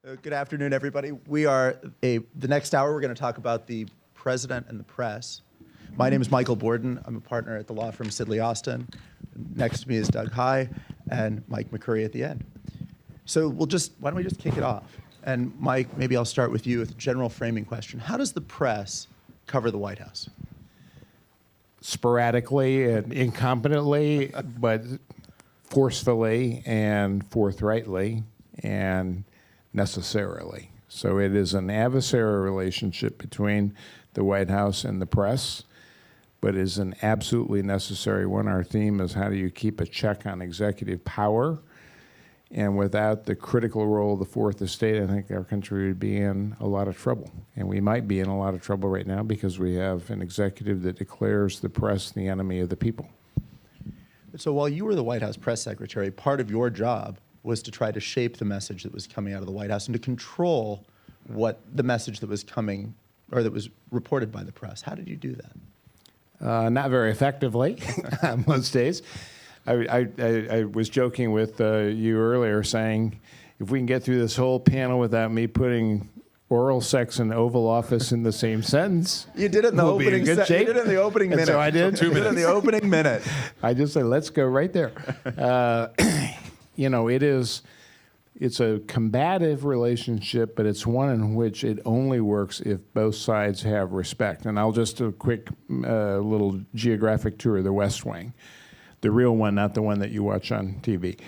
Good afternoon, everybody. The next hour, we're going to talk about the president and the press. My name is Michael Borden. I'm a partner at the law firm Sidley Austin. Next to me is Doug High and Mike McCurry at the end. So why don't we just kick it off? And Mike, maybe I'll start with you with a general framing question. How does the press cover the White House? Sporadically and incompetently, but forcefully and forthrightly and necessarily. So it is an adversarial relationship between the White House and the press, but is an absolutely necessary one. Our theme is how do you keep a check on executive power? And without the critical role of the Fourth Estate, I think our country would be in a lot of trouble. And we might be in a lot of trouble right now because we have an executive that declares the press the enemy of the people. So while you were the White House press secretary, part of your job was to try to shape the message that was coming out of the White House and to control what the message that was coming or that was reported by the press. How did you do that? Not very effectively most days. I was joking with you earlier saying, if we can get through this whole panel without me putting oral sex and Oval Office in the same sentence, you did it in the opening. You did it in the opening minute. So I did. 2 minutes. In the opening minute. I just said, let's go right there. You know, it's a combative relationship, but it's one in which it only works if both sides have respect. And I'll just do a quick little geographic tour of the West Wing. The real one, not the one that you watch on TV.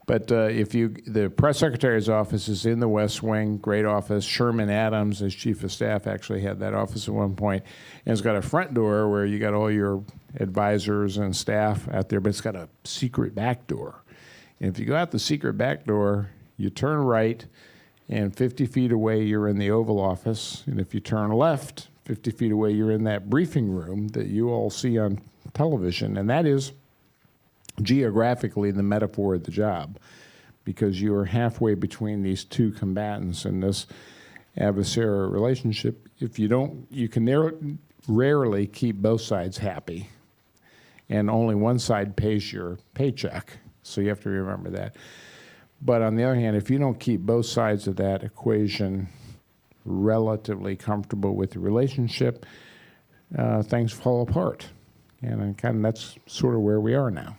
But the press secretary's office is in the West Wing, great office. Sherman Adams, as chief of staff, actually had that office at one point. And it's got a front door where you got all your advisors and staff out there, but it's got a secret back door. And if you go out the secret back door, you turn right, and 50 feet away, you're in the Oval Office. And if you turn left, 50 feet away, you're in that briefing room that you all see on television. And that is geographically the metaphor of the job, because you are halfway between these two combatants in this adversarial relationship. If you don't, you can rarely keep both sides happy, and only one side pays your paycheck. So you have to remember that. But on the other hand, if you don't keep both sides of that equation relatively comfortable with the relationship, things fall apart. And kind of that's sort of where we are now.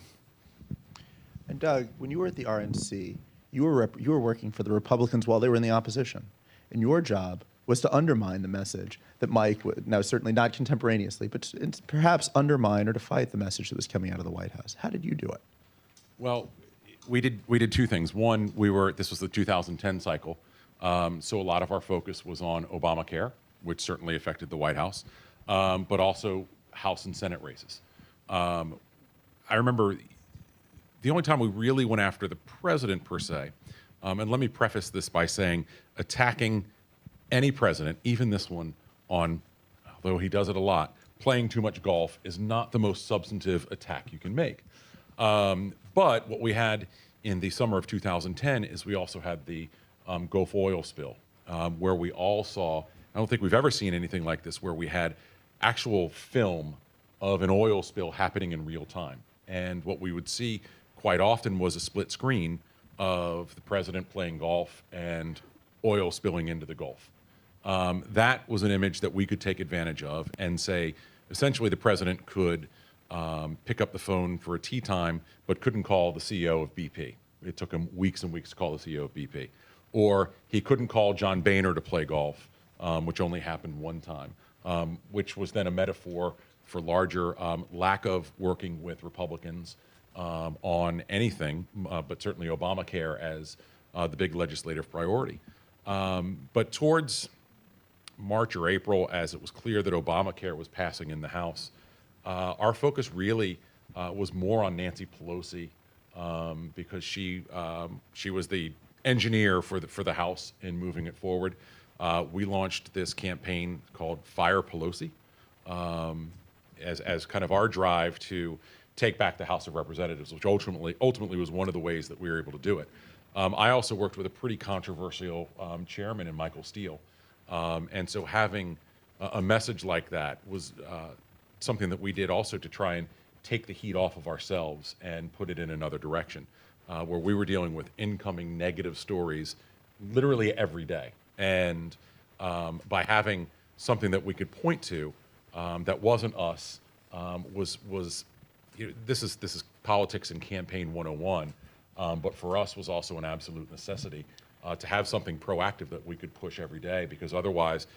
And Doug, when you were at the RNC, you were working for the Republicans while they were in the opposition. And your job was to undermine the message that Mike would, now certainly not contemporaneously, but perhaps undermine or to fight the message that was coming out of the White House. How did you do it? Well, we did two things. One, this was the 2010 cycle, so a lot of our focus was on Obamacare, which certainly affected the White House, but also House and Senate races. I remember the only time we really went after the president per se, and let me preface this by saying attacking any president, even this one, although he does it a lot, playing too much golf is not the most substantive attack you can make. But what we had in the summer of 2010 is we also had the Gulf oil spill, where we all saw, I don't think we've ever seen anything like this, where we had actual film of an oil spill happening in real time. And what we would see quite often was a split screen of the president playing golf and oil spilling into the Gulf. That was an image that we could take advantage of and say, essentially the president could pick up the phone for a tea time, but couldn't call the CEO of BP. It took him weeks and weeks to call the CEO of BP. Or he couldn't call John Boehner to play golf, which only happened one time, which was then a metaphor for larger lack of working with Republicans on anything, but certainly Obamacare as the big legislative priority. But towards March or April, as it was clear that Obamacare was passing in the House, our focus really was more on Nancy Pelosi because she was the engineer for the House in moving it forward. We launched this campaign called Fire Pelosi as kind of our drive to take back the House of Representatives, which ultimately was one of the ways that we were able to do it. I also worked with a pretty controversial chairman in Michael Steele, and so having a message like that was something that we did also to try and take the heat off of ourselves and put it in another direction, where we were dealing with incoming negative stories literally every day. And by having something that we could point to that wasn't us was this is politics and campaign 101, but for us was also an absolute necessity to have something proactive that we could push every day, because otherwise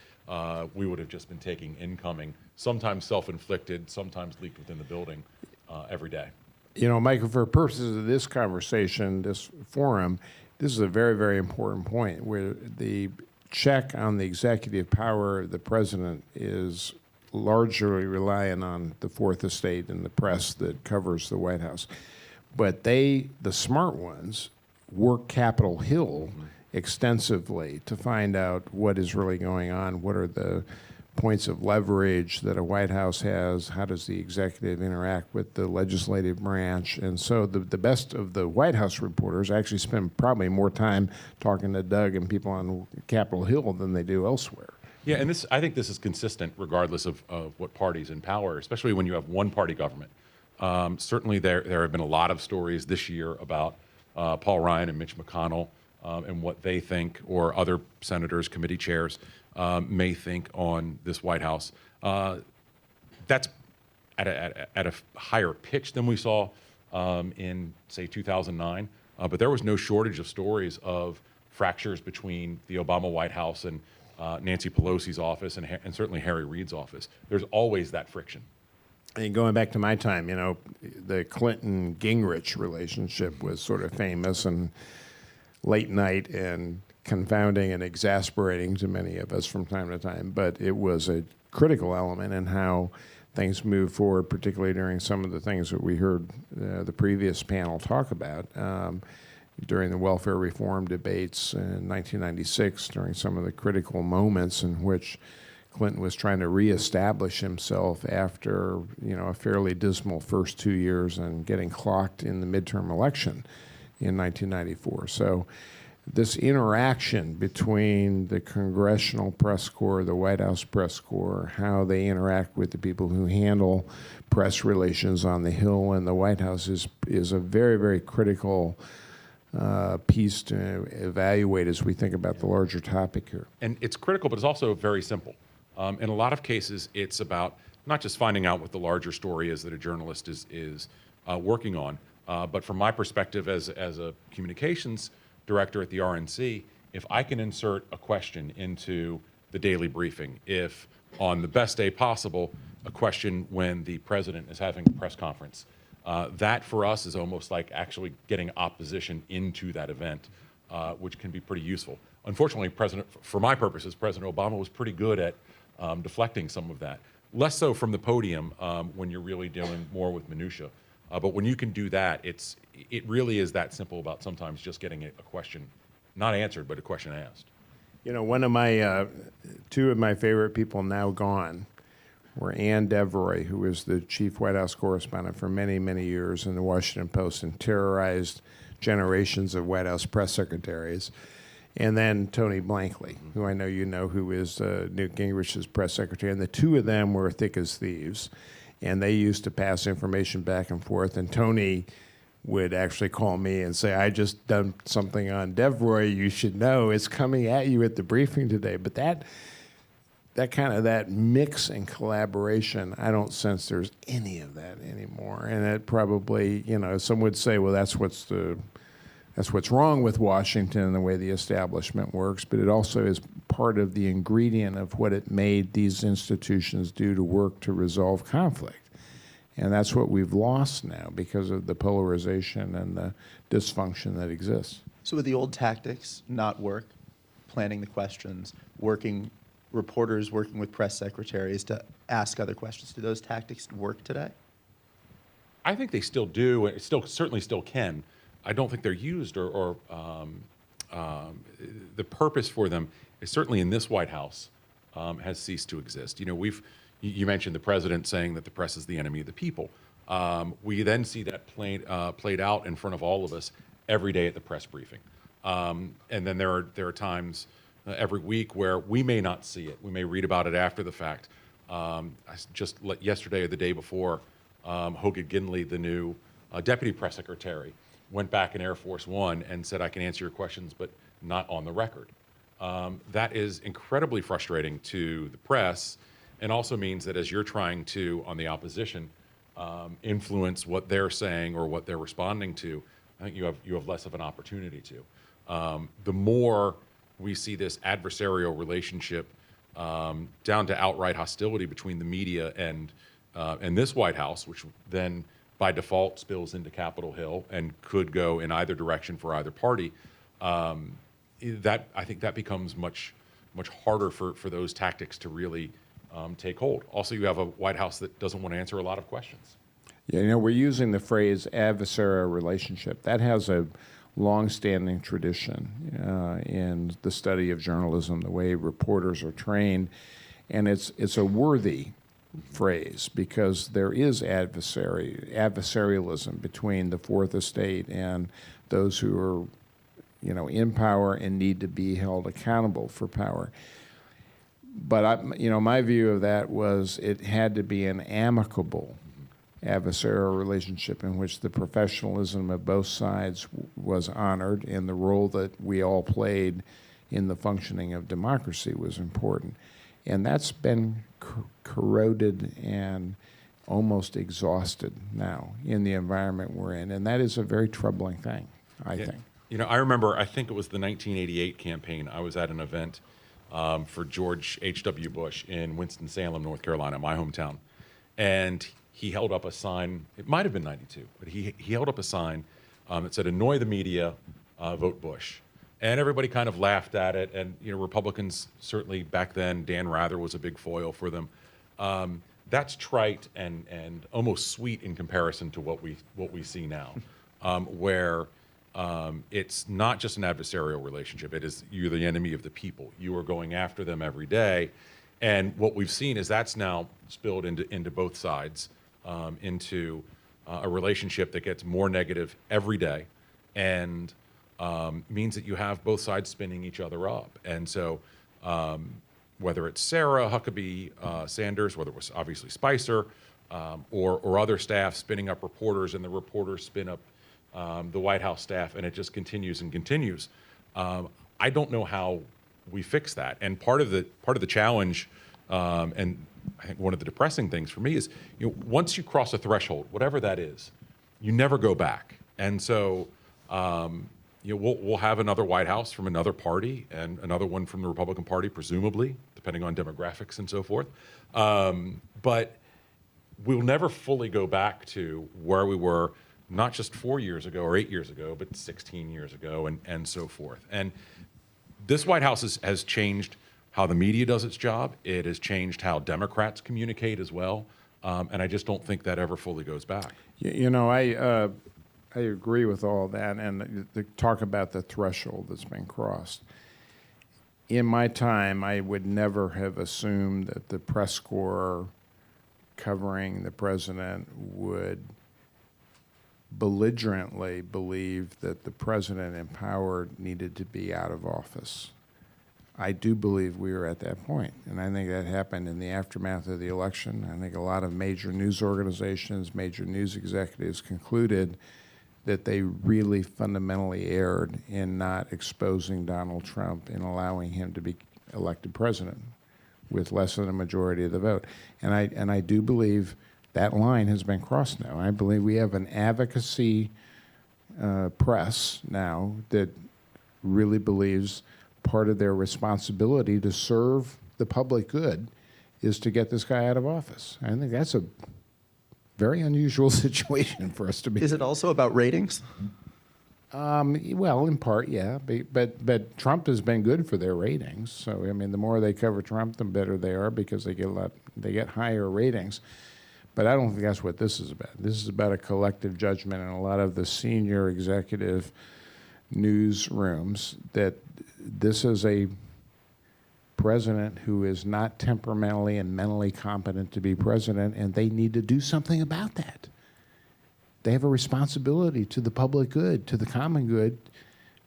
we would have just been taking incoming, sometimes self-inflicted, sometimes leaked within the building every day. You know, Michael, for purposes of this conversation, this forum, this is a very, very important point where the check on the executive power of the president is largely reliant on the Fourth Estate and the press that covers the White House. But the smart ones, work Capitol Hill extensively to find out what is really going on, what are the points of leverage that a White House has, how does the executive interact with the legislative branch. And so the best of the White House reporters actually spend probably more time talking to Doug and people on Capitol Hill than they do elsewhere. Yeah, and I think this is consistent regardless of what party's in power, especially when you have one-party government. Certainly there have been a lot of stories this year about Paul Ryan and Mitch McConnell and what they think, or other senators, committee chairs, may think on this White House. That's at a higher pitch than we saw in, say, 2009. But there was no shortage of stories of fractures between the Obama White House and Nancy Pelosi's office and certainly Harry Reid's office. There's always that friction. And going back to my time, you know, the Clinton-Gingrich relationship was sort of famous and late night and confounding and exasperating to many of us from time to time. But it was a critical element in how things moved forward, particularly during some of the things that we heard the previous panel talk about. During the welfare reform debates in 1996, during some of the critical moments in which Clinton was trying to reestablish himself after, you know, a fairly dismal first 2 years and getting clocked in the midterm election in 1994. So this interaction between the Congressional Press Corps, the White House Press Corps, how they interact with the people who handle press relations on the Hill and the White House is a very, very critical piece to evaluate as we think about the larger topic here. And it's critical, but it's also very simple. In a lot of cases, it's about not just finding out what the larger story is that a journalist is working on, but from my perspective as a communications director at the RNC, if I can insert a question into the daily briefing, if on the best day possible, a question when the president is having a press conference, that for us is almost like actually getting opposition into that event, which can be pretty useful. Unfortunately, for my purposes, President Obama was pretty good at deflecting some of that. Less so from the podium when you're really dealing more with minutia. But when you can do that, it really is that simple about sometimes just getting a question, not answered, but a question asked. You know, one of my, two of my favorite people now gone were Ann Devroy, who was the chief White House correspondent for many, many years in the Washington Post and terrorized generations of White House press secretaries. And then Tony Blankley, who I know you know, who is Newt Gingrich's press secretary. And the two of them were thick as thieves. And they used to pass information back and forth. And Tony would actually call me and say, I just done something on Devroy, you should know, it's coming at you at the briefing today. But that kind of that mix and collaboration, I don't sense there's any of that anymore. And it probably, you know, some would say, well, that's what's wrong with Washington and the way the establishment works, but it also is part of the ingredient of what it made these institutions do to work to resolve conflict. And that's what we've lost now because of the polarization and the dysfunction that exists. So would the old tactics not work? Planning the questions, reporters working with press secretaries to ask other questions. Do those tactics work today? I think they still do, and certainly still can. I don't think they're used, or the purpose for them is certainly in this White House has ceased to exist. You know, you mentioned the president saying that the press is the enemy of the people. We then see that played out in front of all of us every day at the press briefing, and then there are times every week where we may not see it. We may read about it after the fact. Yesterday or the day before, Hogan Gindley, the new deputy press secretary, went back in Air Force One and said, I can answer your questions, but not on the record. That is incredibly frustrating to the press, and also means that as you're trying to, on the opposition, influence what they're saying or what they're responding to, I think you have less of an opportunity to. The more we see this adversarial relationship down to outright hostility between the media and this White House, which then by default spills into Capitol Hill and could go in either direction for either party, that I think that becomes much harder for those tactics to really take hold. Also, you have a White House that doesn't want to answer a lot of questions. Yeah, you know, we're using the phrase adversarial relationship. That has a long-standing tradition in the study of journalism, the way reporters are trained, and it's a worthy phrase because there is adversarialism between the Fourth Estate and those who are, you know, in power and need to be held accountable for power. But my view of that was it had to be an amicable adversarial relationship in which the professionalism of both sides was honored and the role that we all played in the functioning of democracy was important. And that's been corroded and almost exhausted now in the environment we're in. And that is a very troubling thing, I think. You know, I remember, I think it was the 1988 campaign. I was at an event for George H.W. Bush in Winston-Salem, North Carolina, my hometown. And he held up a sign, it might have been 92, but he held up a sign that said, "Annoy the media, vote Bush." And everybody kind of laughed at it. And, you know, Republicans, certainly back then, Dan Rather was a big foil for them. That's trite and almost sweet in comparison to what we see now, where it's not just an adversarial relationship. It is you're the enemy of the people. You are going after them every day. And what we've seen is that's now spilled into both sides, into a relationship that gets more negative every day and means that you have both sides spinning each other up. And so whether it's Sarah Huckabee Sanders, whether it was obviously Spicer, or other staff spinning up reporters, and the reporters spin up the White House staff, and it just continues and continues. I don't know how we fix that. And part of the challenge, and I think one of the depressing things for me is, you know, once you cross a threshold, whatever that is, you never go back. And so, you know, we'll have another White House from another party and another one from the Republican Party, presumably, depending on demographics and so forth. But we'll never fully go back to where we were, not just 4 years ago or 8 years ago, but 16 years ago and so forth. And this White House has changed how the media does its job. It has changed how Democrats communicate as well. And I just don't think that ever fully goes back. You know, I agree with all that, and the talk about the threshold that's been crossed. In my time, I would never have assumed that the press corps covering the president would belligerently believe that the president in power needed to be out of office. I do believe we were at that point, and I think that happened in the aftermath of the election. I think a lot of major news organizations, major news executives concluded that they really fundamentally erred in not exposing Donald Trump and allowing him to be elected president with less than a majority of the vote. And I do believe that line has been crossed now. I believe we have an advocacy press now that really believes part of their responsibility to serve the public good is to get this guy out of office. I think that's a very unusual situation for us to be. Is it also about ratings? Well, in part, yeah. But Trump has been good for their ratings. So I mean, the more they cover Trump, the better they are because they get higher ratings. But I don't think that's what this is about. This is about a collective judgment in a lot of the senior executive newsrooms that this is a president who is not temperamentally and mentally competent to be president, and they need to do something about that. They have a responsibility to the public good, to the common good,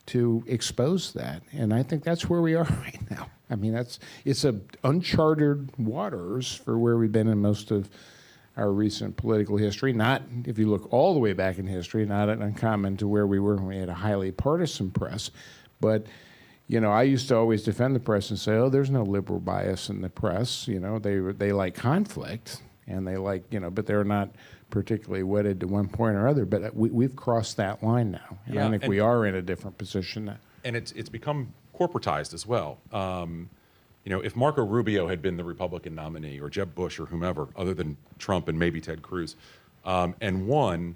to expose that. And I think that's where we are right now. I mean, it's uncharted waters for where we've been in most of our recent political history. Not, if you look all the way back in history, not uncommon to where we were when we had a highly partisan press. But I used to always defend the press and say, oh, there's no liberal bias in the press. They like conflict, and they like, but they're not particularly wedded to one point or other. But we've crossed that line now, and I think we are in a different position now. And it's become corporatized as well. If Marco Rubio had been the Republican nominee, or Jeb Bush, or whomever, other than Trump and maybe Ted Cruz, and won,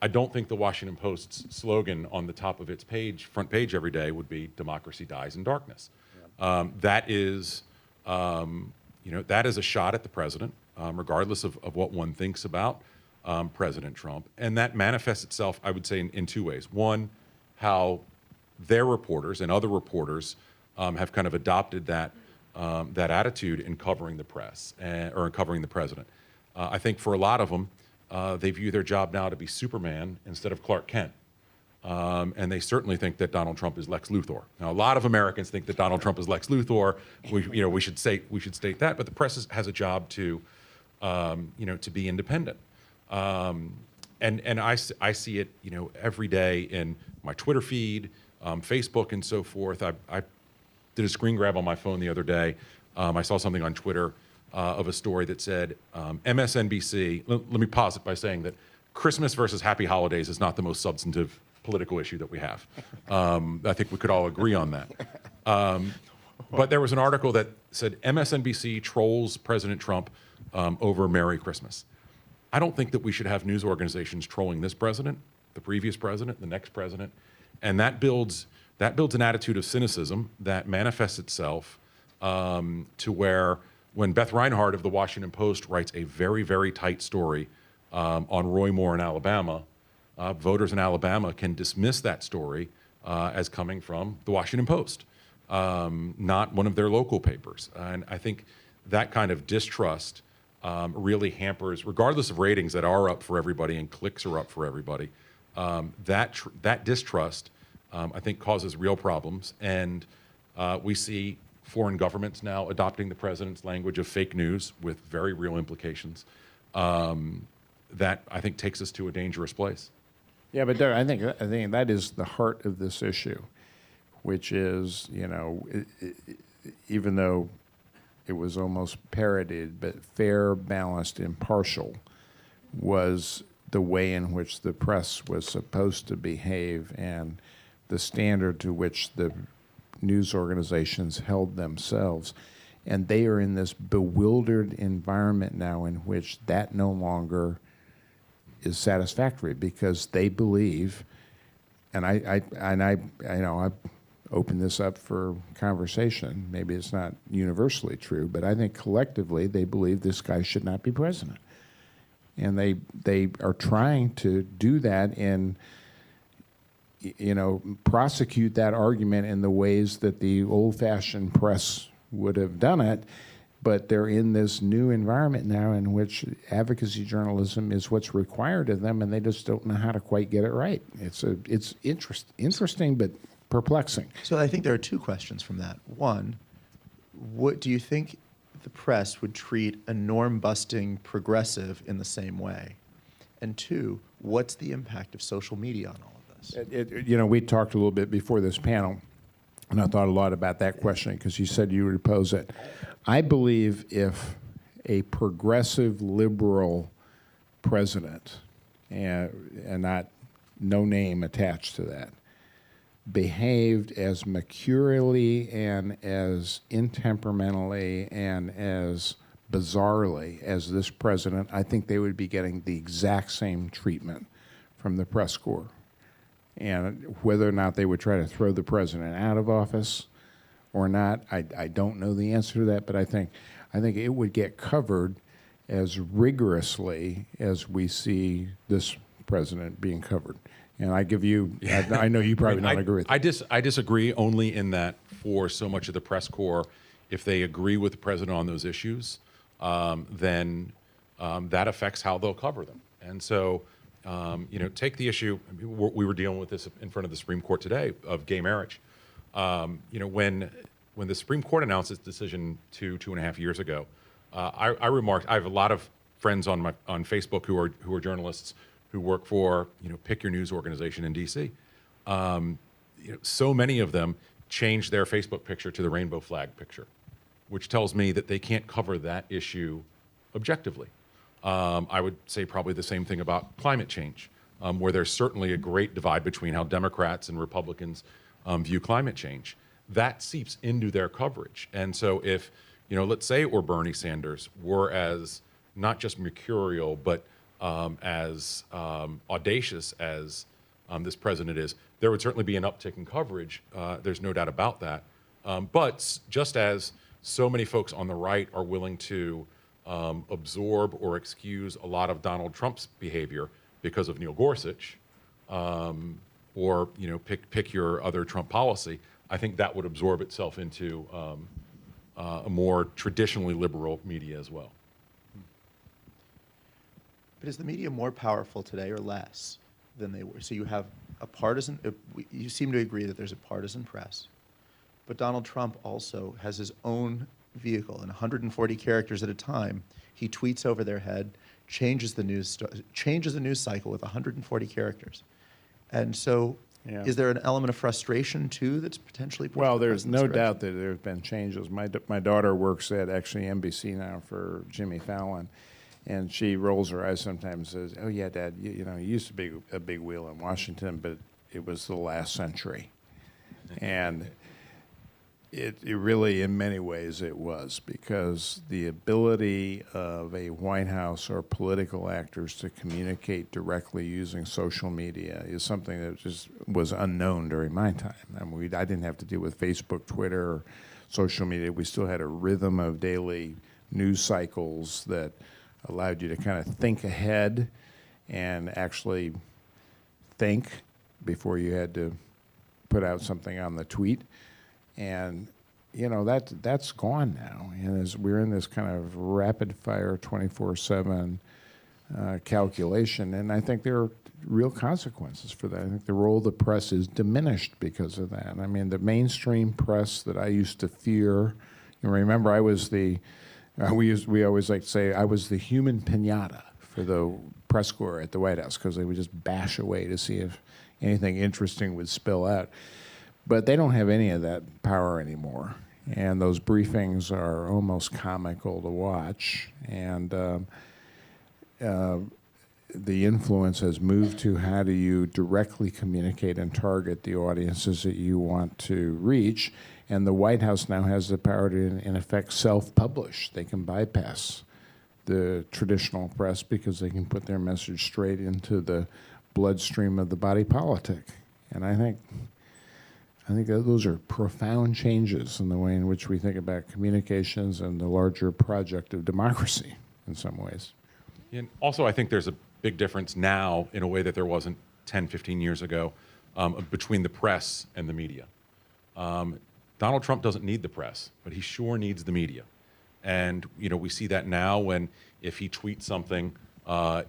I don't think the Washington Post's slogan on the top of its front page every day would be "Democracy dies in darkness." Yeah. That is a shot at the president, regardless of what one thinks about President Trump, and that manifests itself, I would say, in two ways. One, how their reporters and other reporters have kind of adopted that attitude in covering the press or in covering the president. I think for a lot of them, they view their job now to be Superman instead of Clark Kent. And they certainly think that Donald Trump is Lex Luthor. Now, a lot of Americans think that Donald Trump is Lex Luthor. We should state that, but the press has a job to be independent. And I see it, every day in my Twitter feed, Facebook, and so forth. I did a screen grab on my phone the other day. I saw something on Twitter of a story that said MSNBC. Let me pause it by saying that Christmas versus Happy Holidays is not the most substantive political issue that we have. I think we could all agree on that. But there was an article that said MSNBC trolls President Trump over Merry Christmas. I don't think that we should have news organizations trolling this president, the previous president, the next president, and that builds an attitude of cynicism that manifests itself to where when Beth Reinhardt of the Washington Post writes a very, very tight story on Roy Moore in Alabama, voters in Alabama can dismiss that story as coming from the Washington Post, not one of their local papers. And I think that kind of distrust really hampers, regardless of ratings that are up for everybody and clicks are up for everybody, that distrust, I think, causes real problems. And we see foreign governments now adopting the president's language of fake news with very real implications. That, I think, takes us to a dangerous place. Yeah, but Doug, I think that is the heart of this issue, which is, even though it was almost parodied, but fair, balanced, impartial was the way in which the press was supposed to behave and the standard to which the news organizations held themselves. And they are in this bewildered environment now in which that no longer is satisfactory because they believe, and I open this up for conversation. Maybe it's not universally true, but I think collectively they believe this guy should not be president. And they are trying to do that and prosecute that argument in the ways that the old-fashioned press would have done it, but they're in this new environment now in which advocacy journalism is what's required of them, and they just don't know how to quite get it right. It's interesting, but perplexing. So I think there are two questions from that. One, what do you think the press would treat a norm-busting progressive in the same way? And two, what's the impact of social media on all of this? We talked a little bit before this panel, and I thought a lot about that question because you said you would pose it. I believe if a progressive liberal president, and not no name attached to that, behaved as mercurially and as intemperamentally and as bizarrely as this president, I think they would be getting the exact same treatment from the press corps. And whether or not they would try to throw the president out of office or not, I don't know the answer to that, but I think it would get covered as rigorously as we see this president being covered. And I give you, I know you probably don't agree with that. I disagree only in that for so much of the press corps, if they agree with the president on those issues, then that affects how they'll cover them. And so, take the issue, we were dealing with this in front of the Supreme Court today of gay marriage. When the Supreme Court announced its decision 2.5 years ago, I remarked, I have a lot of friends on Facebook who are journalists who work for, pick your news organization in DC. So many of them changed their Facebook picture to the rainbow flag picture, which tells me that they can't cover that issue objectively. I would say probably the same thing about climate change, where there's certainly a great divide between how Democrats and Republicans view climate change. That seeps into their coverage. And so if, let's say it were Bernie Sanders were as not just mercurial, but as audacious as this president is, there would certainly be an uptick in coverage. There's no doubt about that. But just as so many folks on the right are willing to absorb or excuse a lot of Donald Trump's behavior because of Neil Gorsuch, or pick your other Trump policy, I think that would absorb itself into a more traditionally liberal media as well. But is the media more powerful today or less than they were? So you have a partisan, you seem to agree that there's a partisan press, but Donald Trump also has his own vehicle, in 140 characters at a time. He tweets over their head, changes the news cycle with 140 characters. And so is there an element of frustration too that's potentially pushed Well, the there's president's no direction? doubt that there have been changes. My daughter works at actually NBC now for Jimmy Fallon, and she rolls her eyes sometimes and says, "Oh yeah, Dad, you used to be a big wheel in Washington, but it was the last century." And it really, in many ways, it was, because the ability of a White House or political actors to communicate directly using social media is something that just was unknown during my time. I mean, I didn't have to deal with Facebook, Twitter, or social media. We still had a rhythm of daily news cycles that allowed you to kind of think ahead and actually think before you had to put out something on the tweet. And that's gone now. And as we're in this kind of rapid fire 24/7 calculation, and I think there are real consequences for that. I think the role of the press is diminished because of that. I mean, the mainstream press that I used to fear, remember I was we always like to say I was the human piñata for the press corps at the White House, because they would just bash away to see if anything interesting would spill out. But they don't have any of that power anymore, and those briefings are almost comical to watch. And the influence has moved to how do you directly communicate and target the audiences that you want to reach. And the White House now has the power to, in effect, self-publish. They can bypass the traditional press because they can put their message straight into the bloodstream of the body politic. And I think those are profound changes in the way in which we think about communications and the larger project of democracy in some ways. And also, I think there's a big difference now in a way that there wasn't 10, 15 years ago between the press and the media. Donald Trump doesn't need the press, but he sure needs the media. And we see that now when if he tweets something,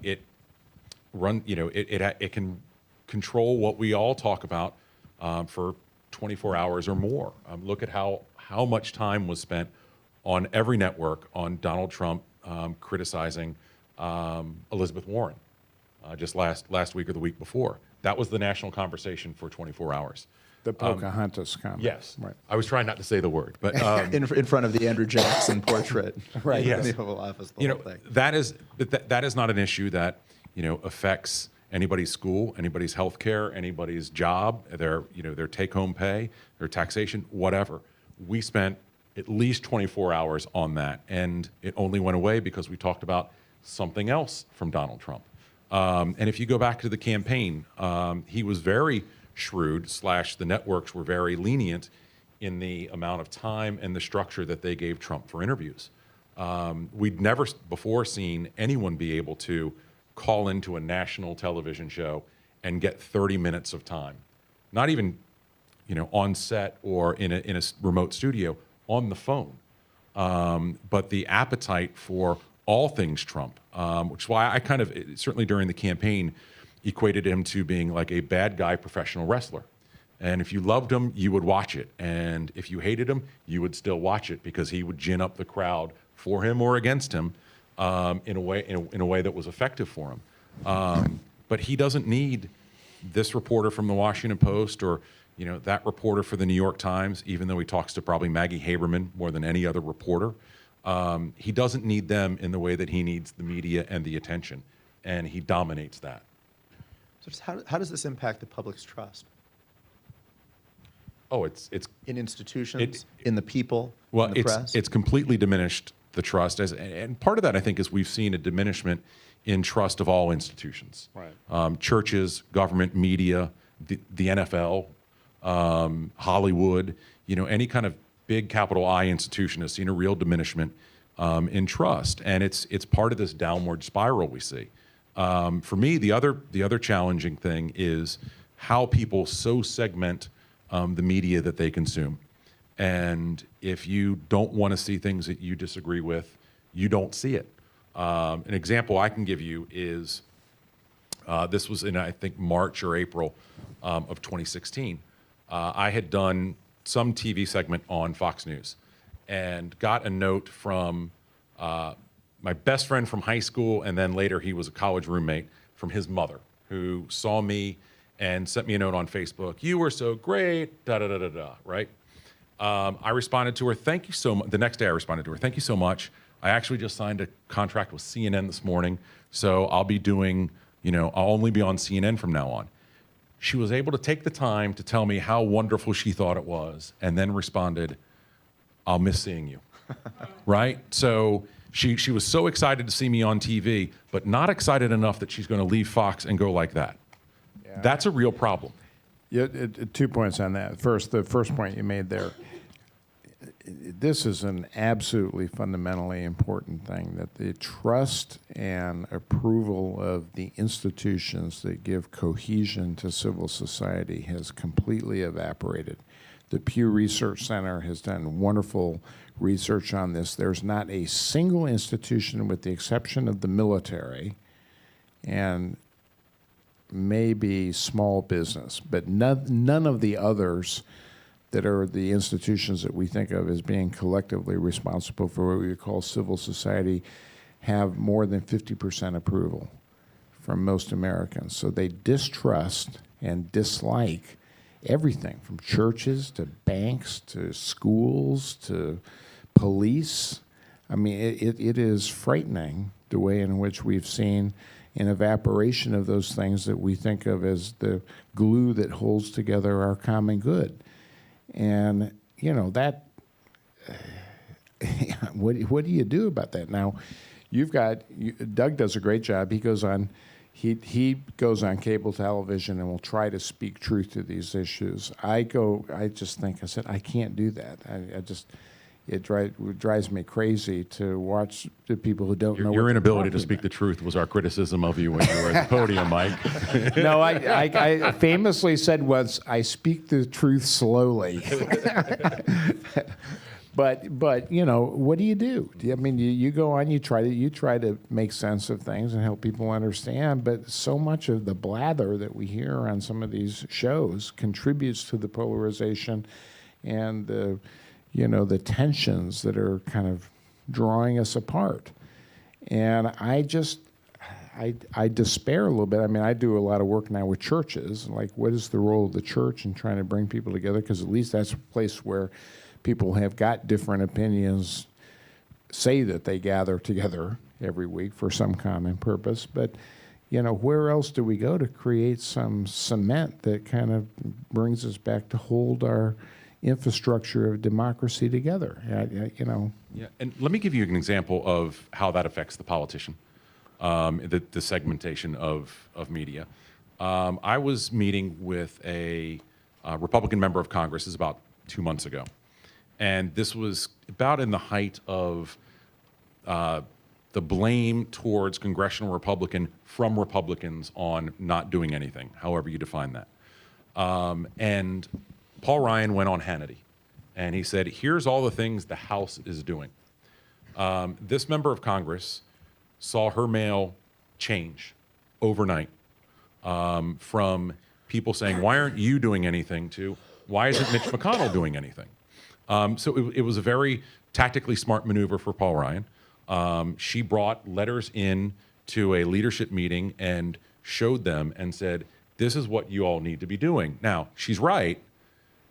it can control what we all talk about for 24 hours or more. Look at how much time was spent on every network on Donald Trump criticizing Elizabeth Warren just last week or the week before. That was the national conversation for 24 hours. The Pocahontas comment. Yes. Right. I was trying not to say the word, but in front of the Andrew Jackson portrait, Right. in Yes. the Oval Office, the whole thing. that is not an issue that affects anybody's school, anybody's health care, anybody's job, their take-home pay, their taxation, whatever. We spent at least 24 hours on that, and it only went away because we talked about something else from Donald Trump. And if you go back to the campaign, he was very shrewd / the networks were very lenient in the amount of time and the structure that they gave Trump for interviews. We'd never before seen anyone be able to call into a national television show and get 30 minutes of time, not even on set or in a remote studio, on the phone. But the appetite for all things Trump, which is why I kind of, certainly during the campaign, equated him to being like a bad guy professional wrestler. And if you loved him, you would watch it. And if you hated him, you would still watch it because he would gin up the crowd for him or against him in a way that was effective for him. But he doesn't need this reporter from the Washington Post or that reporter for the New York Times, even though he talks to probably Maggie Haberman more than any other reporter, he doesn't need them in the way that he needs the media and the attention, and he dominates that. So just how does this impact the public's trust Oh, it's in institutions, in the people, in the press? it's completely diminished the trust, and part of that I think is we've seen a diminishment in trust of all institutions, Right. Churches, government, media, the NFL, Hollywood. Any kind of big capital I institution has seen a real diminishment in trust, and it's part of this downward spiral we see. For me, the other challenging thing is how people so segment the media that they consume. And if you don't want to see things that you disagree with, you don't see it. An example I can give you is this was in, I think, March or April of 2016. I had done some TV segment on Fox News and got a note from my best friend from high school, and then later he was a college roommate, from his mother, who saw me and sent me a note on Facebook. "You were so great, da da da da da," right? I responded to her, "Thank you so much." The next day I responded to her, "Thank you so much. I actually just signed a contract with CNN this morning, so I'll be doing, I'll only be on CNN from now on." She was able to take the time to tell me how wonderful she thought it was, and then responded, "I'll miss seeing you." Right? So she was so excited to see me on TV, but not excited enough that she's going to leave Fox and go like that. Yeah. That's a real problem. Yeah, 2 points on that. First, the first point you made there. This is an absolutely fundamentally important thing, that the trust and approval of the institutions that give cohesion to civil society has completely evaporated. The Pew Research Center has done wonderful research on this. There's not a single institution, with the exception of the military and maybe small business, but none of the others that are the institutions that we think of as being collectively responsible for what we would call civil society have more than 50% approval from most Americans. So they distrust and dislike everything, from churches to banks to schools to police. I mean, it is frightening the way in which we've seen an evaporation of those things that we think of as the glue that holds together our common good. And, that, what do you do about that? Now, Doug does a great job. He goes on cable television and will try to speak truth to these issues. I said, I can't do that. It drives me crazy to watch the people who don't know. Your inability to speak the truth was our criticism of you when you were at the podium, Mike. No, I famously said once, I speak the truth slowly. But what do you do? I mean, you go on, you try to make sense of things and help people understand, but so much of the blather that we hear on some of these shows contributes to the polarization and the tensions that are kind of drawing us apart. And I despair a little bit. I mean, I do a lot of work now with churches, like what is the role of the church in trying to bring people together? Because at least that's a place where people have got different opinions, say that they gather together every week for some common purpose. But, where else do we go to create some cement that kind of brings us back to hold our infrastructure of democracy together? Yeah, and let me give you an example of how that affects the politician, the segmentation of media. I was meeting with a Republican member of Congress, this is about 2 months ago, and this was about in the height of the blame towards congressional Republican from Republicans on not doing anything, however you define that. And Paul Ryan went on Hannity, and he said, here's all the things the House is doing. This member of Congress saw her mail change overnight from people saying, why aren't you doing anything, to why isn't Mitch McConnell doing anything? So it was a very tactically smart maneuver for Paul Ryan. She brought letters in to a leadership meeting and showed them and said, this is what you all need to be doing. Now, she's right.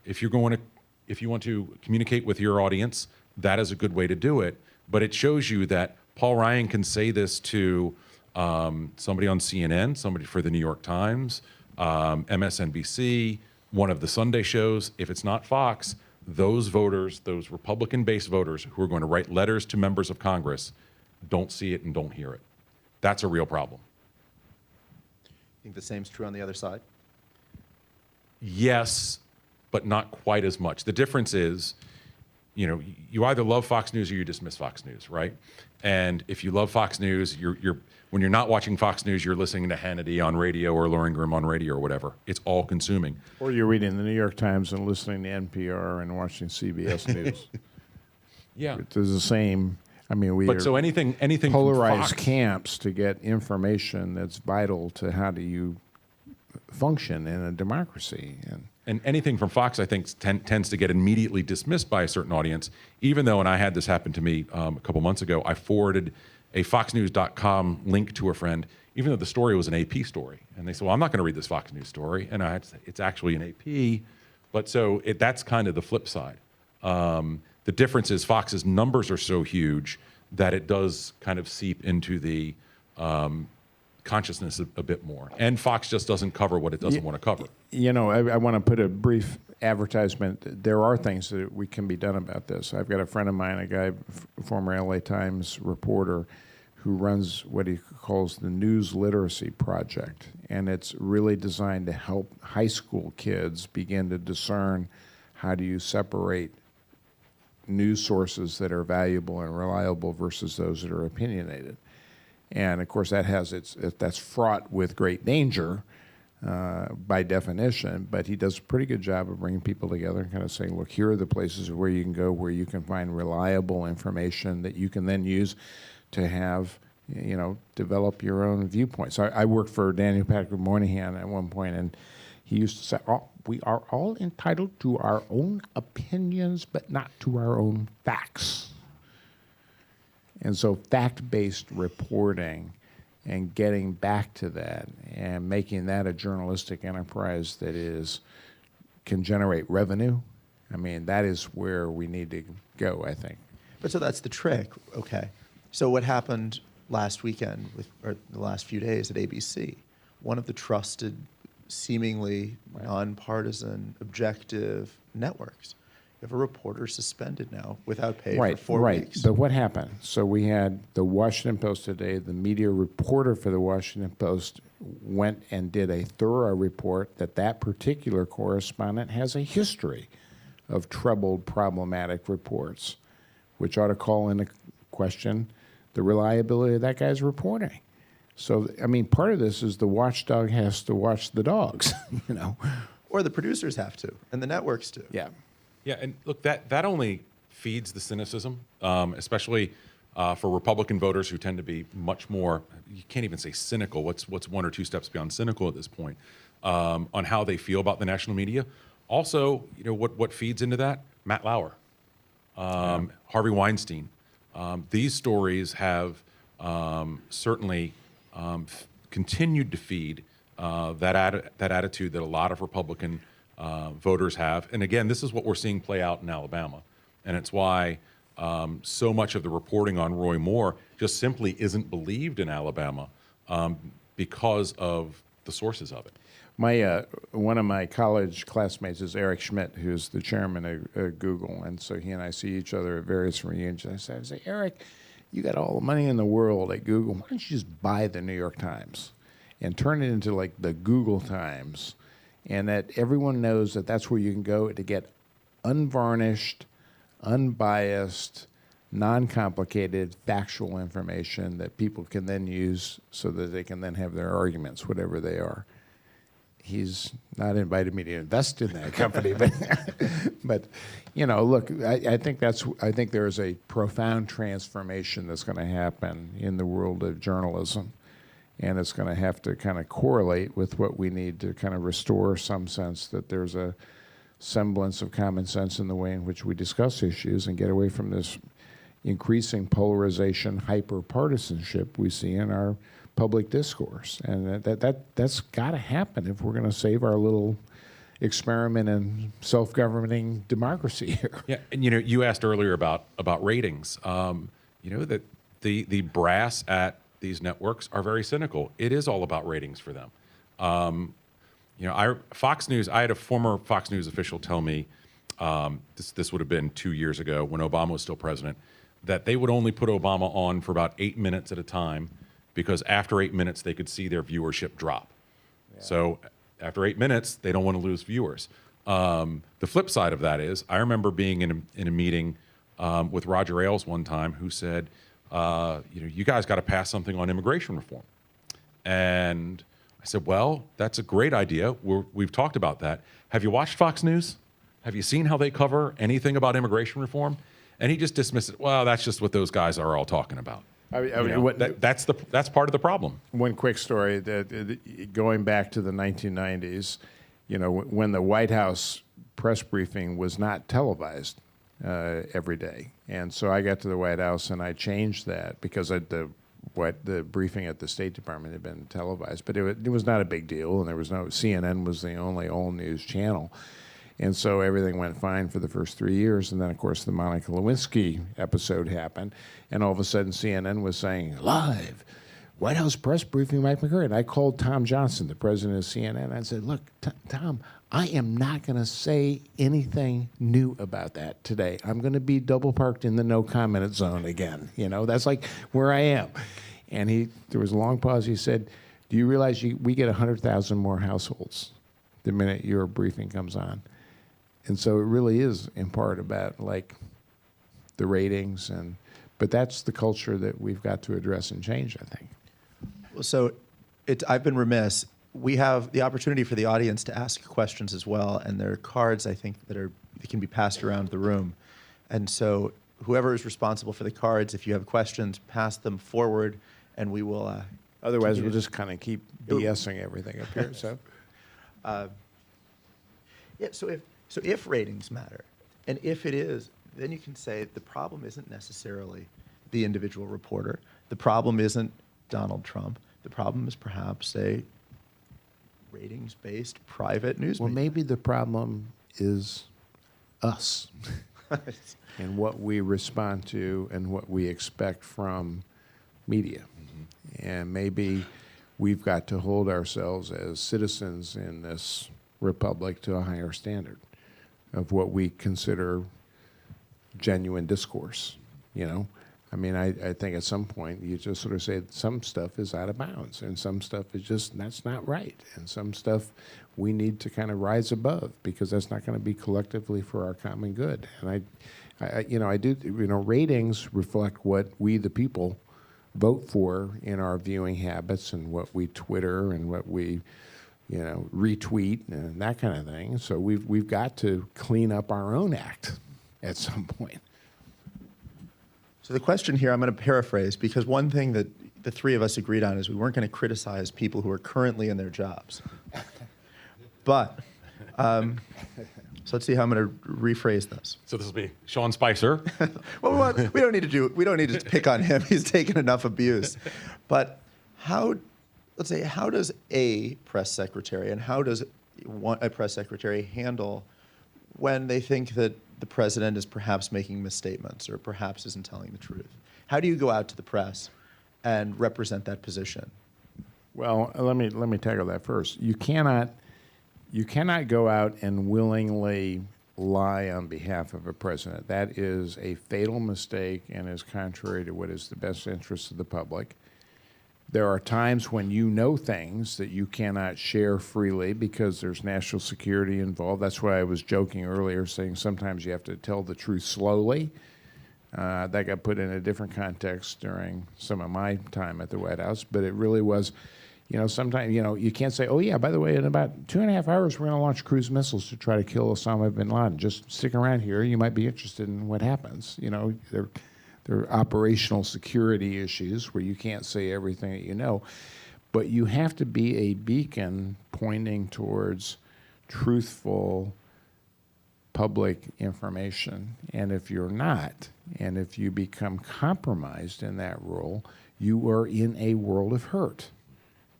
If you want to communicate with your audience, that is a good way to do it. But it shows you that Paul Ryan can say this to somebody on CNN, somebody for the New York Times, MSNBC, one of the Sunday shows. If it's not Fox, those voters, those Republican-based voters who are going to write letters to members of Congress, don't see it and don't hear it. That's a real problem. I think the same's true on the other side. Yes, but not quite as much. The difference is, you either love Fox News or you dismiss Fox News, right? And if you love Fox News, when you're not watching Fox News, you're listening to Hannity on radio or Loringram on radio or whatever. It's all consuming. Or you're reading the New York Times and listening to NPR and watching CBS News. Yeah. It's the same. I mean, we But so anything from polarized Fox, camps to get information that's vital to how do you function in a democracy. and anything from Fox, I think, tends to get immediately dismissed by a certain audience, even though, and I had this happen to me a couple months ago, I forwarded a foxnews.com link to a friend, even though the story was an AP story. And they said, well, I'm not going to read this Fox News story. And I had to say, it's actually an AP. But so that's kind of the flip side. The difference is Fox's numbers are so huge that it does kind of seep into the consciousness a bit more. And Fox just doesn't cover what it doesn't want to cover. I want to put a brief advertisement. There are things that we can be done about this. I've got a friend of mine, a guy, former LA Times reporter, who runs what he calls the News Literacy Project. And it's really designed to help high school kids begin to discern how do you separate news sources that are valuable and reliable versus those that are opinionated. And of course, that's fraught with great danger by definition. But he does a pretty good job of bringing people together and kind of saying, "Look, here are the places where you can go, where you can find reliable information that you can then use to have, develop your own viewpoints." I worked for Daniel Patrick Moynihan at one point, and he used to say, "We are all entitled to our own opinions, but not to our own facts." And so fact-based reporting and getting back to that and making that a journalistic enterprise that can generate revenue, I mean, that is where we need to go, I think. But so that's the trick, okay. So what happened last weekend, or the last few days at ABC? One of the trusted, seemingly nonpartisan, objective networks. You have a reporter suspended now without pay for 4 weeks. But what happened? So we had the Washington Post today. The media reporter for the Washington Post went and did a thorough report that particular correspondent has a history of troubled, problematic reports, which ought to call into question the reliability of that guy's reporting. So, I mean, part of this is the watchdog has to watch the dogs, Or the producers have to, and the networks do. Yeah. Yeah, and look, that only feeds the cynicism, especially for Republican voters who tend to be much more, you can't even say cynical, what's one or two steps beyond cynical at this point, on how they feel about the national media. Also, what feeds into that? Matt Lauer, Harvey Weinstein. These stories have certainly continued to feed that attitude that a lot of Republican voters have. And again, this is what we're seeing play out in Alabama. And it's why so much of the reporting on Roy Moore just simply isn't believed in Alabama because of the sources of it. One of my college classmates is Eric Schmidt, who's the chairman of Google. And so he and I see each other at various reunions. I say, Eric, you got all the money in the world at Google. Why don't you just buy the New York Times and turn it into like the Google Times? And that everyone knows that that's where you can go to get unvarnished, unbiased, non-complicated, factual information that people can then use so that they can then have their arguments, whatever they are. He's not invited me to invest in that company, but look, I think there is a profound transformation that's going to happen in the world of journalism. And it's going to have to kind of correlate with what we need to kind of restore some sense that there's a semblance of common sense in the way in which we discuss issues and get away from this increasing polarization, hyper-partisanship we see in our public discourse, and that's got to happen if we're going to save our little experiment in self-governing democracy here. Yeah, and you asked earlier about ratings. That the brass at these networks are very cynical. It is all about ratings for them. Fox News. I had a former Fox News official tell me this would have been 2 years ago when Obama was still president, that they would only put Obama on for about 8 minutes at a time because after 8 minutes they could see their viewership drop. Yeah. So after 8 minutes, they don't want to lose viewers. The flip side of that is, I remember being in a meeting with Roger Ailes one time, who said, you guys got to pass something on immigration reform. And I said, well, that's a great idea. We've talked about that. Have you watched Fox News? Have you seen how they cover anything about immigration reform? And he just dismissed it. Well, that's just what those guys are all talking about. That's part of the problem. One quick story that going back to the 1990s, when the White House press briefing was not televised every day, and so I got to the White House and I changed that because the briefing at the State Department had been televised, but it was not a big deal, and there was no CNN was the only all news channel. And so everything went fine for the first 3 years. And then, of course, the Monica Lewinsky episode happened. And all of a sudden, CNN was saying, live, White House press briefing, Mike McCurry. And I called Tom Johnson, the president of CNN. And I said, look, Tom, I am not going to say anything new about that today. I'm going to be double parked in the no comment zone again. That's like where I am. And there was a long pause. He said, do you realize we get 100,000 more households the minute your briefing comes on? And so it really is in part about the ratings, but that's the culture that we've got to address and change, I think. Well, so I've been remiss. We have the opportunity for the audience to ask questions as well, and there are cards, I think, that can be passed around the room. And so whoever is responsible for the cards, if you have questions, pass them forward, and we will... Otherwise, we'll just kind of keep BSing everything up here. So, So if ratings matter, and if it is, then you can say the problem isn't necessarily the individual reporter. The problem isn't Donald Trump. The problem is perhaps a ratings-based private news well, media. Maybe the problem is us and what we respond to and what we expect from media. Mm-hmm. And maybe we've got to hold ourselves as citizens in this republic to a higher standard of what we consider genuine discourse, I mean, I think at some point you just sort of say some stuff is out of bounds and some stuff is that's not right. And some stuff we need to kind of rise above because that's not going to be collectively for our common good. And I do, ratings reflect what we, the people, vote for in our viewing habits and what we Twitter and what we retweet and that kind of thing. So we've got to clean up our own act at some point. So the question here, I'm going to paraphrase, because one thing that the three of us agreed on is we weren't going to criticize people who are currently in their jobs. But, so let's see how I'm going to rephrase this. So this will be Sean Spicer. Well, we don't need to pick on him. He's taken enough abuse. But let's say, how does a press secretary and how does a press secretary handle when they think that the president is perhaps making misstatements or perhaps isn't telling the truth? How do you go out to the press and represent that position? Well, let me tackle that first. You cannot go out and willingly lie on behalf of a president. That is a fatal mistake and is contrary to what is the best interest of the public. There are times when you know things that you cannot share freely because there's national security involved. That's why I was joking earlier, saying sometimes you have to tell the truth slowly. That got put in a different context during some of my time at the White House, but it really was, sometimes, you can't say, oh yeah, by the way, in about 2.5 hours, we're going to launch cruise missiles to try to kill Osama bin Laden. Just stick around here. You might be interested in what happens. There are operational security issues where you can't say everything that you know, but you have to be a beacon pointing towards truthful public information. And if you're not, and if you become compromised in that role, you are in a world of hurt.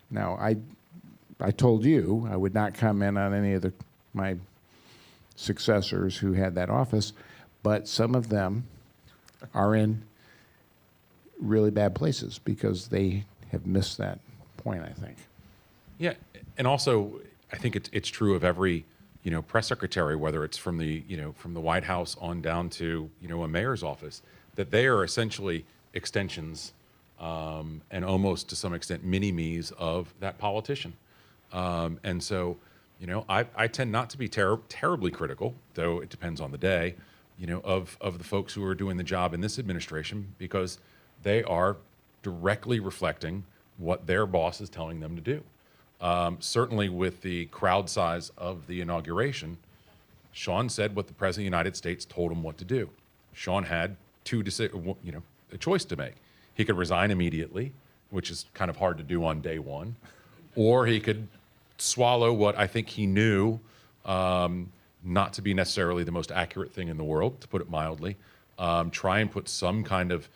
Now, I told you I would not comment on any of my successors who had that office, but some of them are in really bad places because they have missed that point, I think. Yeah, and also I think it's true of every press secretary, whether it's from the from the White House on down to a mayor's office, that they are essentially extensions and almost to some extent mini-me's of that politician. And so, I tend not to be terribly critical, though it depends on the day, of the folks who are doing the job in this administration, because they are directly reflecting what their boss is telling them to do. Certainly with the crowd size of the inauguration, Sean said what the President of the United States told him what to do. Sean had a choice to make. He could resign immediately, which is kind of hard to do on day one, or he could swallow what I think he knew not to be necessarily the most accurate thing in the world, to put it mildly, try and put some kind of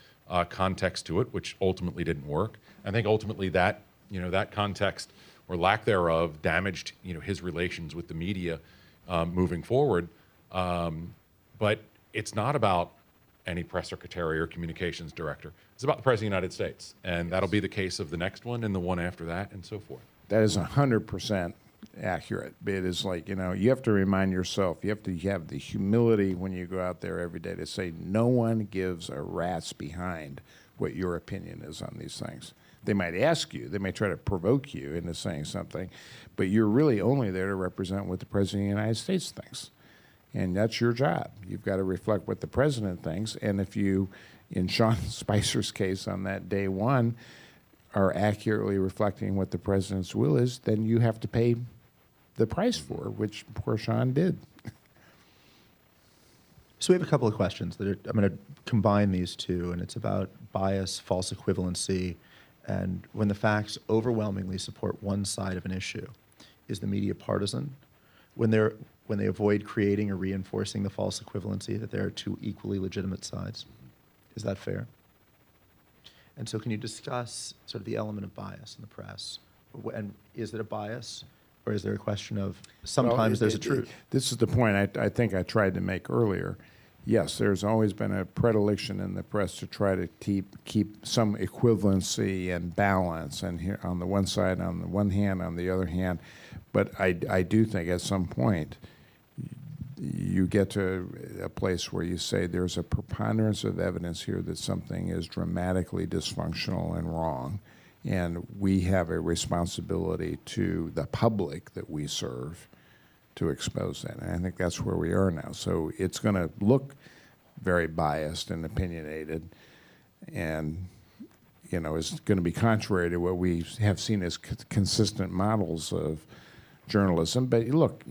context to it, which ultimately didn't work. I think ultimately that that context or lack thereof damaged his relations with the media moving forward. But it's not about any press secretary or communications director. It's about the President of the United States, and that'll be the case of the next one and the one after that, and so forth. That is 100% accurate. It is like, you have to remind yourself, you have to have the humility when you go out there every day to say no one gives a rat's behind what your opinion is on these things. They might ask you, they may try to provoke you into saying something, but you're really only there to represent what the President of the United States thinks. And that's your job. You've got to reflect what the President thinks. And if you, in Sean Spicer's case on that day one, are accurately reflecting what the President's will is, then you have to pay the price for, which poor Sean did. So we have a couple of questions that I'm going to combine these two, and it's about bias, false equivalency, and when the facts overwhelmingly support one side of an issue. Is the media partisan? When they avoid creating or reinforcing the false equivalency that there are two equally legitimate sides. Is that fair? And so can you discuss sort of the element of bias in the press? And is it a bias, or is there a question of sometimes there's a truth? This is the point I think I tried to make earlier. Yes, there's always been a predilection in the press to try to keep some equivalency and balance, and here on the one side, on the one hand, on the other hand. But I do think at some point you get to a place where you say there's a preponderance of evidence here that something is dramatically dysfunctional and wrong, and we have a responsibility to the public that we serve to expose that. And I think that's where we are now. So it's going to look very biased and opinionated, and is going to be contrary to what we have seen as consistent models of journalism. But look,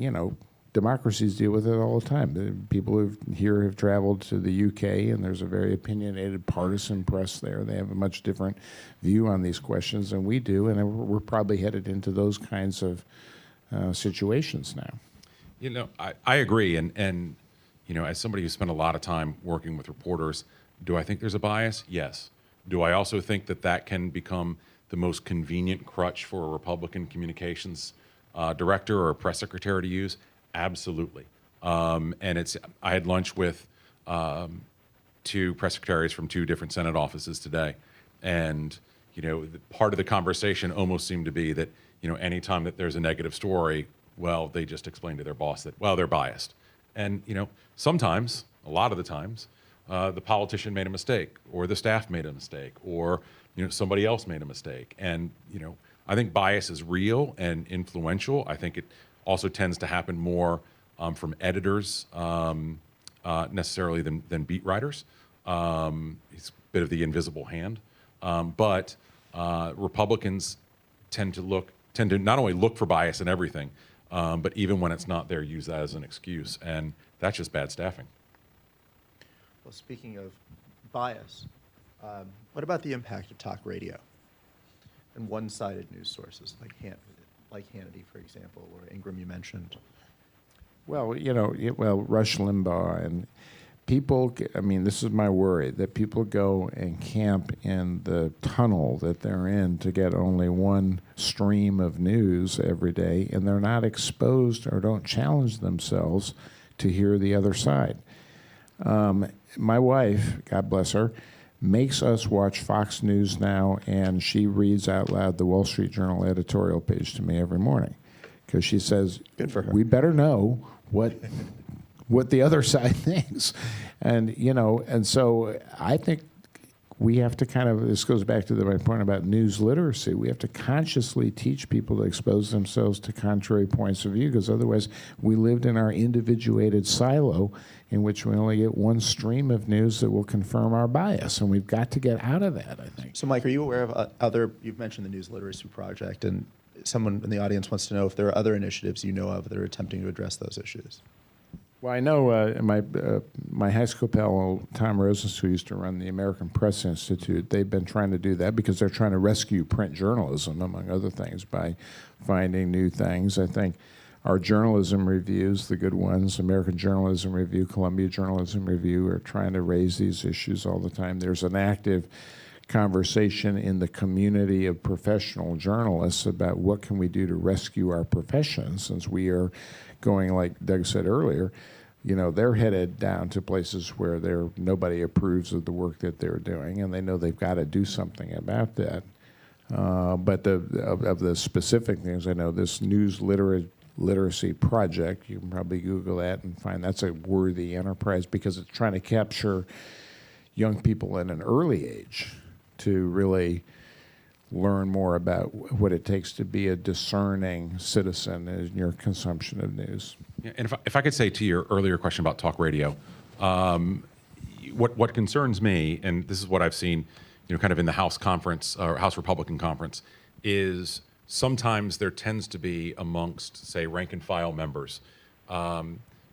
democracies deal with it all the time. The people here have traveled to the UK, and there's a very opinionated partisan press there. They have a much different view on these questions than we do, and we're probably headed into those kinds of situations now. I agree, and as somebody who spent a lot of time working with reporters, do I think there's a bias? Yes. Do I also think that can become the most convenient crutch for a Republican communications director or a press secretary to use? Absolutely. And I had lunch with two press secretaries from two different Senate offices today, and part of the conversation almost seemed to be that anytime that there's a negative story, well, they just explain to their boss that, well, they're biased. And sometimes, a lot of the times, the politician made a mistake, or the staff made a mistake, or somebody else made a mistake. And I think bias is real and influential. I think it also tends to happen more from editors necessarily than beat writers. It's a bit of the invisible hand. But Republicans tend to not only look for bias in everything, but even when it's not there, use that as an excuse. And that's just bad staffing. Well, speaking of bias, what about the impact of talk radio and one-sided news sources like Hannity, for example, or Ingram you mentioned? Well, Rush Limbaugh and people, I mean, this is my worry, that people go and camp in the tunnel that they're in to get only one stream of news every day, and they're not exposed or don't challenge themselves to hear the other side. My wife, God bless her, makes us watch Fox News now, and she reads out loud the Wall Street Journal editorial page to me every morning, because she says, Good for her. We better know what the other side thinks. And, and so I think we have to this goes back to my point about news literacy. We have to consciously teach people to expose themselves to contrary points of view, because otherwise we lived in our individuated silo in which we only get one stream of news that will confirm our bias. And we've got to get out of that, I think. So, Mike, are you aware of you've mentioned the News Literacy Project, and someone in the audience wants to know if there are other initiatives you know of that are attempting to address those issues? Well, I know my high school pal, Tom Rosens, who used to run the American Press Institute, they've been trying to do that because they're trying to rescue print journalism, among other things, by finding new things. I think our journalism reviews, the good ones, American Journalism Review, Columbia Journalism Review, are trying to raise these issues all the time. There's an active conversation in the community of professional journalists about what can we do to rescue our profession, since we are going, like Doug said earlier, they're headed down to places where nobody approves of the work that they're doing, and they know they've got to do something about that. But of the specific things, I know this news literacy project, you can probably Google that and find that's a worthy enterprise, because it's trying to capture young people at an early age to really learn more about what it takes to be a discerning citizen in your consumption of news. Yeah, and if I could say to your earlier question about talk radio, what concerns me, and this is what I've seen, kind of in the House conference or House Republican conference, is sometimes there tends to be amongst, say, rank and file members,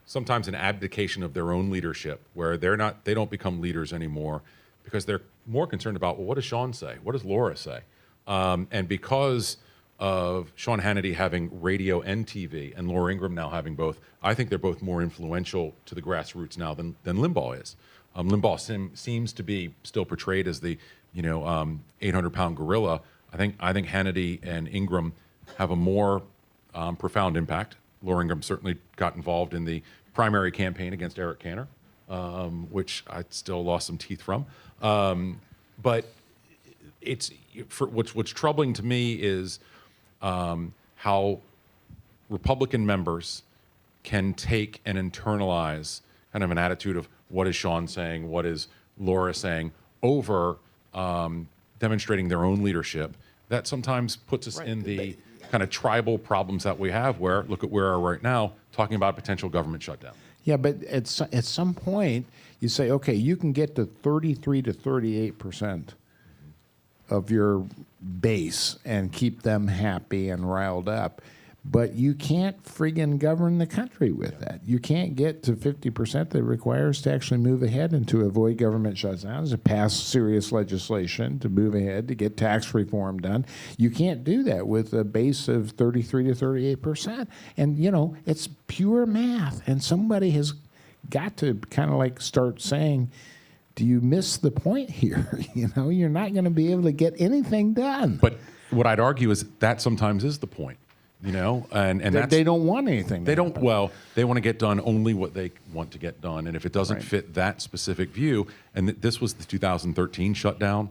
sometimes an abdication of their own leadership, where they don't become leaders anymore because they're more concerned about, well, what does Sean say? What does Laura say? And because of Sean Hannity having radio and TV, and Laura Ingraham now having both, I think they're both more influential to the grassroots now than Limbaugh is. Limbaugh seems to be still portrayed as the 800-pound gorilla. I think Hannity and Ingraham have a more profound impact. Laura Ingraham certainly got involved in the primary campaign against Eric Cantor, which I still lost some teeth from. But what's troubling to me is how Republican members can take and internalize kind of an attitude of what is Sean saying, what is Laura saying, over demonstrating their own leadership. That sometimes puts us in the kind of tribal problems that we have, where, look at where we are right now, talking about potential government shutdown. Yeah, but at some point, you say, okay, you can get to 33 to 38% of your base and keep them happy and riled up, but you can't friggin' govern the country with that. You can't get to 50% that requires to actually move ahead and to avoid government shutdowns, to pass serious legislation, to move ahead, to get tax reform done. You can't do that with a base of 33 to 38%. And, it's pure math. And somebody has got to kind of like start saying, do you miss the point here? You're not going to be able to get anything done. But what I'd argue is that sometimes is the point, and they don't want anything. They don't. Well, they want to get done only what they want to get done, and if it doesn't fit that specific view, and this was the 2013 shutdown,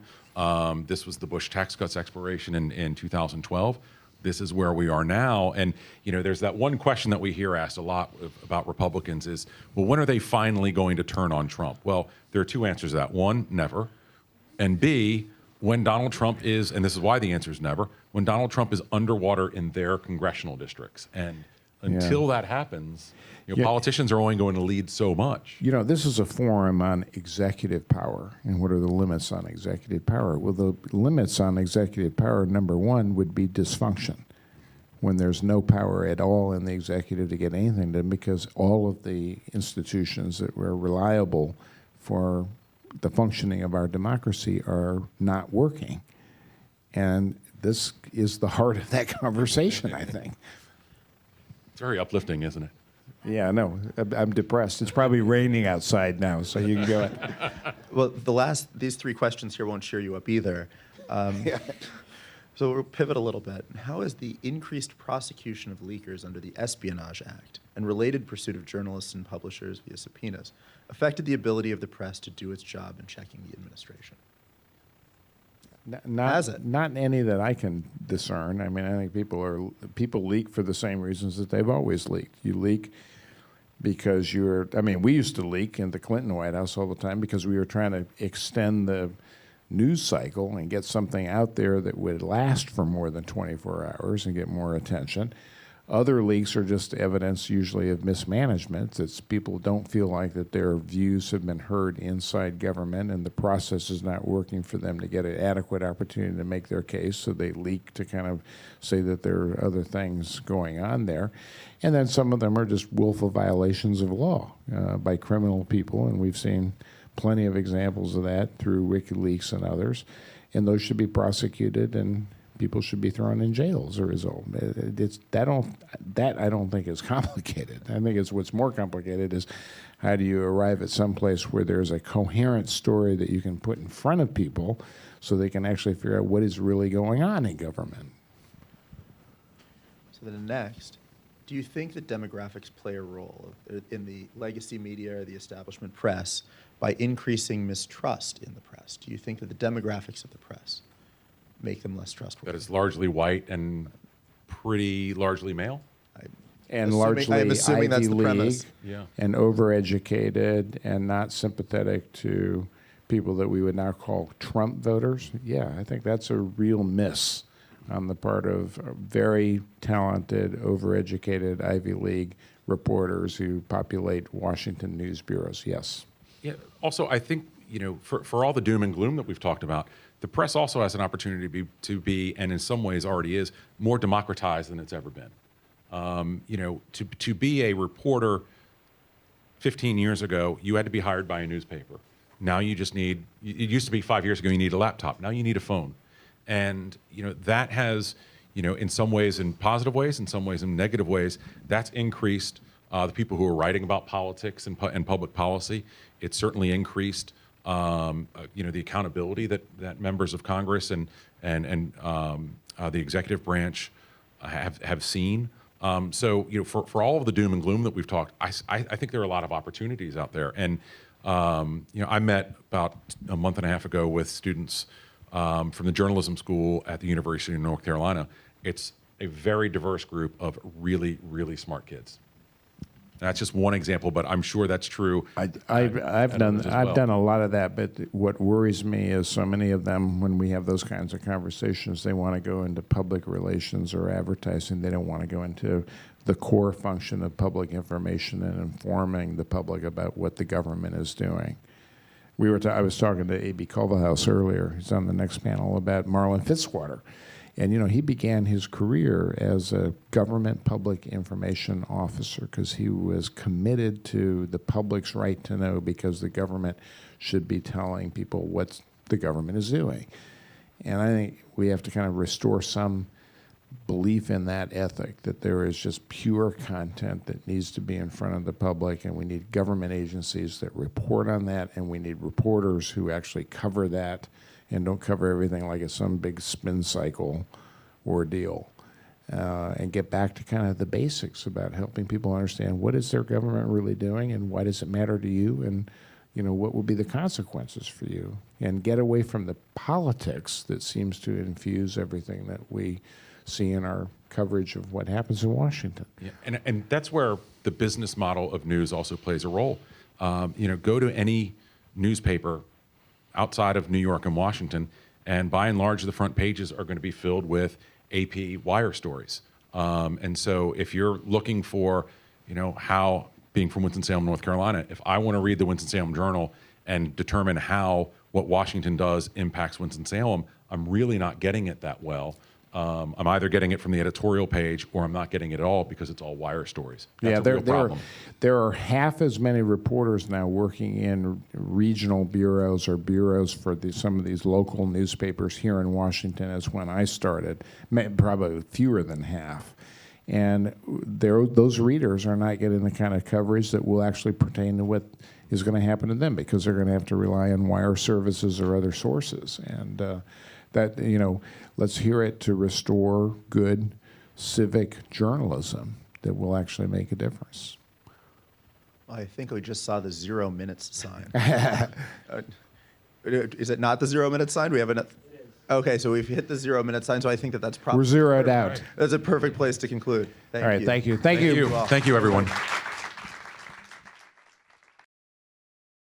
this was the Bush tax cuts expiration in 2012. This is where we are now. And, there's that one question that we hear asked a lot about Republicans is, well, when are they finally going to turn on Trump? Well, there are two answers to that. One, never. And B, when Donald Trump is, and this is why the answer is never, when Donald Trump is underwater in their congressional districts. And until that happens, politicians are only going to lead so much. This is a forum on executive power, and what are the limits on executive power? Well, the limits on executive power, number one, would be dysfunction, when there's no power at all in the executive to get anything done, because all of the institutions that were reliable for the functioning of our democracy are not working. And this is the heart of that conversation, I think. It's very uplifting, isn't it? Yeah, no, I'm depressed. It's probably raining outside now, so you can go ahead. Well, these three questions here won't cheer you up either. So we'll pivot a little bit. How has the increased prosecution of leakers under the Espionage Act and related pursuit of journalists and publishers via subpoenas affected the ability of the press to do its job in checking the administration? Has it? Not any that I can discern. I mean, I think people leak for the same reasons that they've always leaked. You leak because we used to leak in the Clinton White House all the time because we were trying to extend the news cycle and get something out there that would last for more than 24 hours and get more attention. Other leaks are just evidence usually of mismanagement. It's people don't feel like that their views have been heard inside government and the process is not working for them to get an adequate opportunity to make their case, so they leak to kind of say that there are other things going on there. And then some of them are just willful violations of law by criminal people, and we've seen plenty of examples of that through WikiLeaks and others, and those should be prosecuted and people should be thrown in jail as a result. That I don't think is complicated. I think it's what's more complicated is how do you arrive at some place where there's a coherent story that you can put in front of people so they can actually figure out what is really going on in government. So then next, do you think that demographics play a role in the legacy media or the establishment press by increasing mistrust in the press? Do you think that the demographics of the press make them less trustworthy? That is largely white and pretty largely male. And I'm assuming that's the Ivy premise. League, Yeah. and overeducated and not sympathetic to people that we would now call Trump voters. Yeah, I think that's a real miss on the part of very talented, overeducated Ivy League reporters who populate Washington news bureaus. Yes. Yeah. Also, I think, for all the doom and gloom that we've talked about, the press also has an opportunity to be, and in some ways already is, more democratized than it's ever been. To be a reporter 15 years ago, you had to be hired by a newspaper. Now you just it used to be 5 years ago, you need a laptop. Now you need a phone. And, that has, in some ways in positive ways, in some ways in negative ways, that's increased the people who are writing about politics and public policy. It's certainly increased, the accountability that members of Congress and the executive branch have seen. So, for all of the doom and gloom that we've talked, I think there are a lot of opportunities out there. And, I met about a month and a half ago with students from the journalism school at the University of North Carolina. It's a very diverse group of really, really smart kids. That's just one example, but I'm sure that's true. I've done a lot of that, but what worries me is so many of them, when we have those kinds of conversations, they want to go into public relations or advertising. They don't want to go into the core function of public information and informing the public about what the government is doing. I was talking to A.B. Culverhouse earlier. He's on the next panel about Marlin Fitzwater. And, he began his career as a government public information officer because he was committed to the public's right to know, because the government should be telling people what the government is doing. And I think we have to kind of restore some belief in that ethic, that there is just pure content that needs to be in front of the public, and we need government agencies that report on that, and we need reporters who actually cover that and don't cover everything like it's some big spin cycle ordeal, and get back to kind of the basics about helping people understand what is their government really doing and why does it matter to you, and what will be the consequences for you, and get away from the politics that seems to infuse everything that we see in our coverage of what happens in Washington. Yeah. And that's where the business model of news also plays a role. Go to any newspaper outside of New York and Washington, and by and large, the front pages are going to be filled with AP wire stories. And so if you're looking for, how, being from Winston-Salem, North Carolina, if I want to read the Winston-Salem Journal and determine how what Washington does impacts Winston-Salem, I'm really not getting it that well. I'm either getting it from the editorial page or I'm not getting it at all because it's all wire stories. That's a real problem. There are half as many reporters now working in regional bureaus or bureaus for some of these local newspapers here in Washington as when I started, probably fewer than half. And those readers are not getting the kind of coverage that will actually pertain to what is going to happen to them, because they're going to have to rely on wire services or other sources. And let's hear it to restore good civic journalism that will actually make a difference. I think we just saw the 0 minutes sign. Is it not the 0 minute sign? We have enough. Okay, so we've hit the 0 minute sign, so I think that's probably. We're zeroed out. That's a perfect place to conclude. Thank All right, you. thank you. Thank you. Thank you, everyone.